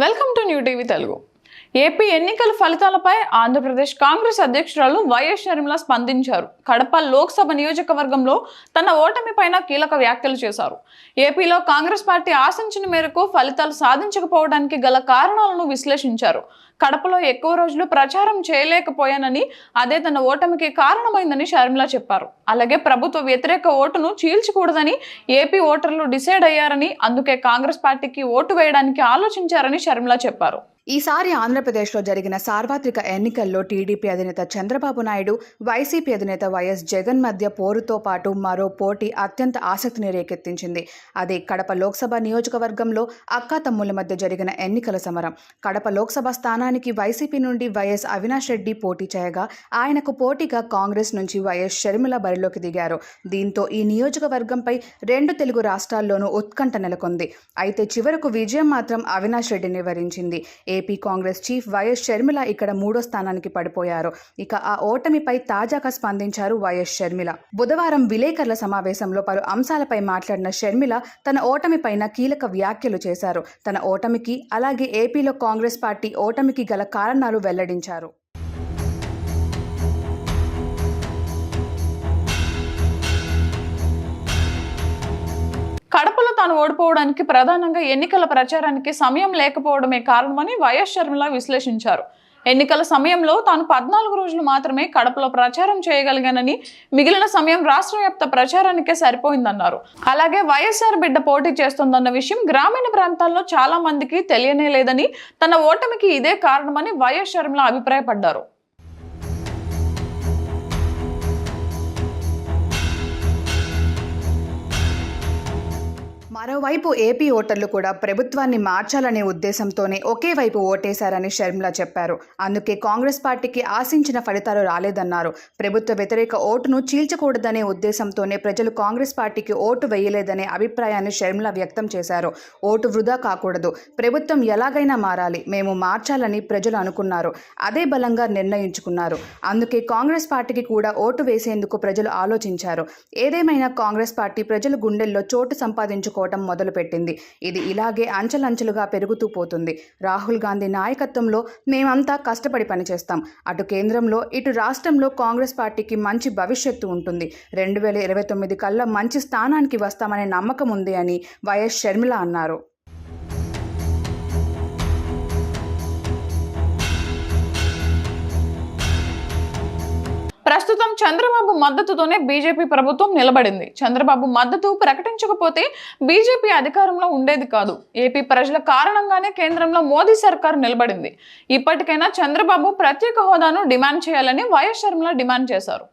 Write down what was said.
Welcome to new TV Telugu. AP ఎన్నికల ఫలితాలపై ఆంధ్రప్రదేశ్ కాంగ్రెస్ అధ్యక్షురాలు వైఎస్ షర్మిల స్పందించారు. కడప లోక్సభ నియోజకవర్గంలో తన ఓటమిపైన కీలక వ్యాఖ్యలు చేశారు. ఏపీలో కాంగ్రెస్ పార్టీ ఆశించిన మేరకు ఫలితాలు సాధించకపోవడానికి గల కారణాలను విశ్లేషించారు. కడపలో ఎక్కువ రోజులు ప్రచారం చేయలేకపోయానని, అదే తన ఓటమికి కారణమైందని షర్మిల చెప్పారు. అలాగే ప్రభుత్వ వ్యతిరేక ఓటును చీల్చకూడదని ఏపీ ఓటర్లు డిసైడ్ అయ్యారని, అందుకే కాంగ్రెస్ పార్టీకి ఓటు వేయడానికి ఆలోచించారని షర్మిల చెప్పారు. ఈసారి ఆంధ్రప్రదేశ్లో జరిగిన సార్వత్రిక ఎన్నికల్లో టీడీపీ అధినేత చంద్రబాబు నాయుడు, వైసీపీ అధినేత వైఎస్ జగన్ మధ్య పోరుతో పాటు మరో పోటీ అత్యంత ఆసక్తిని రేకెత్తించింది. అదే కడప లోక్సభ నియోజకవర్గంలో అక్కాతమ్ముల మధ్య జరిగిన ఎన్నికల సమరం. కడప లోక్సభ స్థానానికి వైసీపీ నుండి వైఎస్ అవినాష్ రెడ్డి పోటీ చేయగా, ఆయనకు పోటీగా కాంగ్రెస్ నుంచి వైఎస్ షర్మిల బరిలోకి దిగారు. దీంతో ఈ నియోజకవర్గంపై రెండు తెలుగు రాష్ట్రాల్లోనూ ఉత్కంఠ నెలకొంది. అయితే చివరకు విజయం మాత్రం అవినాష్ రెడ్డిని వరించింది. AP Congress chief YS Sharmila ఇక్కడ 3వ స్థానానికి పడిపోయారు. ఇక ఆ ఓటమిపై తాజాగా స్పందించారు వైఎస్ షర్మిల. బుధవారం విలేకరుల సమావేశంలో పలు అంశాలపై మాట్లాడిన షర్మిల తన ఓటమిపైన కీలక వ్యాఖ్యలు చేశారు. తన ఓటమికి, అలాగే ఏపీలో కాంగ్రెస్ పార్టీ ఓటమికి గల కారణాలు వెల్లడించారు. కడపలో తాను ఓడిపోవడానికి ప్రధానంగా ఎన్నికల ప్రచారానికి సమయం లేకపోవడమే కారణమని వైఎస్ షర్మిల విశ్లేషించారు. ఎన్నికల సమయంలో తాను 14 రోజులు మాత్రమే కడపలో ప్రచారం చేయగలిగానని, మిగిలిన సమయం రాష్ట్ర వ్యాప్త ప్రచారానికే సరిపోయిందన్నారు. అలాగే వైఎస్ఆర్ బిడ్డ పోటీ చేస్తోందన్న విషయం గ్రామీణ ప్రాంతాల్లో చాలా మందికి తెలియనే లేదని, తన ఓటమికి ఇదే కారణమని వైఎస్ షర్మిల అభిప్రాయపడ్డారు. మరోవైపు ఏపీ ఓటర్లు కూడా ప్రభుత్వాన్ని మార్చాలనే ఉద్దేశంతోనే ఒకే వైపు ఓటేశారని షర్మిల చెప్పారు. అందుకే కాంగ్రెస్ పార్టీకి ఆశించిన ఫలితాలు రాలేదన్నారు. ప్రభుత్వ వ్యతిరేక ఓటును చీల్చకూడదనే ఉద్దేశంతోనే ప్రజలు కాంగ్రెస్ పార్టీకి ఓటు వేయలేదనే అభిప్రాయాన్ని షర్మిల వ్యక్తం చేశారు. ఓటు వృధా కాకూడదు, ప్రభుత్వం ఎలాగైనా మారాలి, మేము మార్చాలని ప్రజలు అనుకున్నారు, అదే బలంగా నిర్ణయించుకున్నారు. అందుకే కాంగ్రెస్ పార్టీకి కూడా ఓటు వేసేందుకు ప్రజలు ఆలోచించారు. ఏదేమైనా కాంగ్రెస్ పార్టీ ప్రజల గుండెల్లో చోటు సంపాదించుకోవడం మొదలుపెట్టింది. ఇది ఇలాగే అంచెలంచెలుగా పెరుగుతూ పోతుంది. రాహుల్ గాంధీ నాయకత్వంలో మేమంతా కష్టపడి పనిచేస్తాం. అటు కేంద్రంలో, ఇటు రాష్ట్రంలో కాంగ్రెస్ పార్టీకి మంచి భవిష్యత్తు ఉంటుంది. 2029 కల్లా మంచి స్థానానికి వస్తామనే నమ్మకం ఉంది అని వైఎస్ షర్మిల అన్నారు. ప్రస్తుతం చంద్రబాబు మద్దతుతోనే బీజేపీ ప్రభుత్వం నిలబడింది. చంద్రబాబు మద్దతు ప్రకటించకపోతే బీజేపీ అధికారంలో ఉండేది కాదు. ఏపీ ప్రజల కారణంగానే కేంద్రంలో మోదీ సర్కారు నిలబడింది. ఇప్పటికైనా చంద్రబాబు ప్రత్యేక హోదాను డిమాండ్ చేయాలని వైఎస్ షర్మిల డిమాండ్ చేశారు.